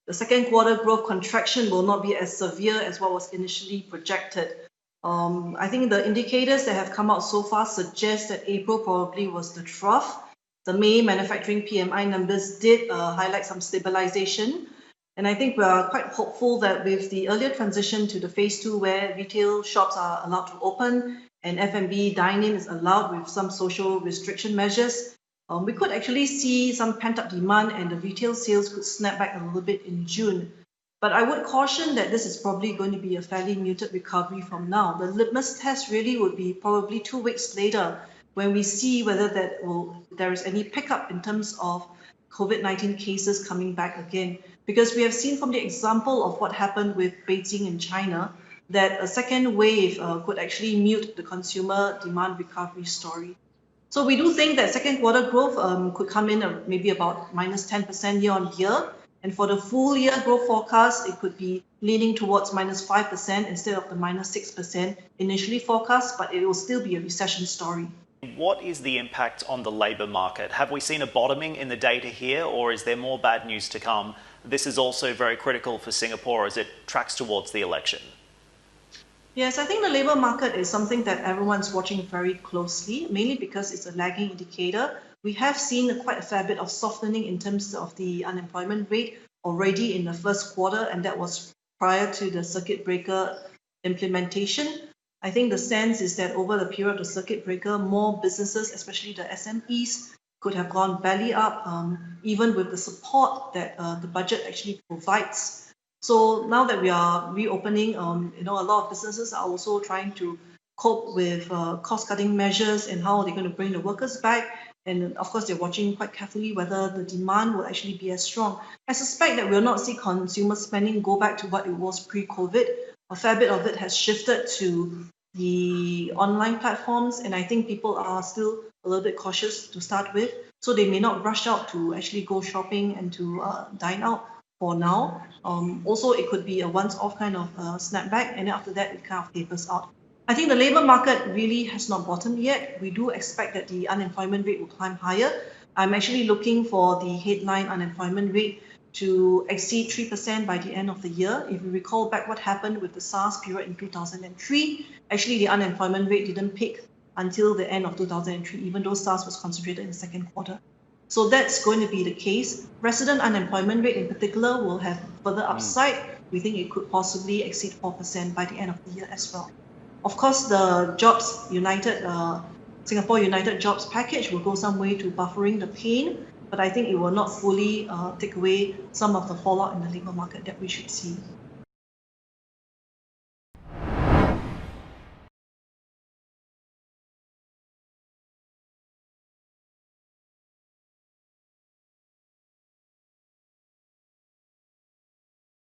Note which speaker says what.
Speaker 1: the second quarter growth contraction will not be as severe as what was initially projected. I think the indicators that have come out so far suggest that April probably was the trough. The May manufacturing PMI numbers did highlight some stabilization. And I think we are quite hopeful that with the earlier transition to the phase 2, where retail shops are allowed to open and F&B dining is allowed with some social restriction measures, we could actually see some pent-up demand and the retail sales could snap back a little bit in June. But I would caution that this is probably going to be a fairly muted recovery from now. The litmus test really would be probably 2 weeks later when we see whether there is any pickup in terms of COVID-19 cases coming back again. Because we have seen from the example of what happened with Beijing in China, that a second wave could actually mute the consumer demand recovery story. So we do think that second quarter growth could come in maybe about minus 10% year on year. And for the full year growth forecast, it could be leaning towards minus 5% instead of the minus 6% initially forecast, but it will still be a recession story.
Speaker 2: What is the impact on the labour market? Have we seen a bottoming in the data here, or is there more bad news to come? This is also very critical for Singapore as it tracks towards the election.
Speaker 1: Yes, I think the labour market is something that everyone's watching very closely, mainly because it's a lagging indicator. We have seen quite a fair bit of softening in terms of the unemployment rate already in the first quarter, and that was prior to the circuit breaker implementation. I think the sense is that over the period of the circuit breaker, more businesses, especially the SMEs, could have gone belly up, even with the support that the budget actually provides. So now that we are reopening, a lot of businesses are also trying to cope with cost-cutting measures and how they're going to bring the workers back. And of course, they're watching quite carefully whether the demand will actually be as strong. I suspect that we'll not see consumer spending go back to what it was pre-COVID. A fair bit of it has shifted to the online platforms, and I think people are still a little bit cautious to start with. So they may not rush out to actually go shopping and to dine out for now. Also, it could be a once-off kind of snapback, and then after that, it kind of tapers out. I think the labour market really has not bottomed yet. We do expect that the unemployment rate will climb higher. I'm actually looking for the headline unemployment rate to exceed 3% by the end of the year. If you recall back what happened with the SARS period in 2003, actually the unemployment rate didn't peak until the end of 2003, even though SARS was concentrated in the second quarter. So that's going to be the case. Resident unemployment rate in particular will have further upside. We think it could possibly exceed 4% by the end of the year as well. Of course, the Singapore United Jobs Package will go some way to buffering the pain, but I think it will not fully take away some of the fallout in the labour market that we should see.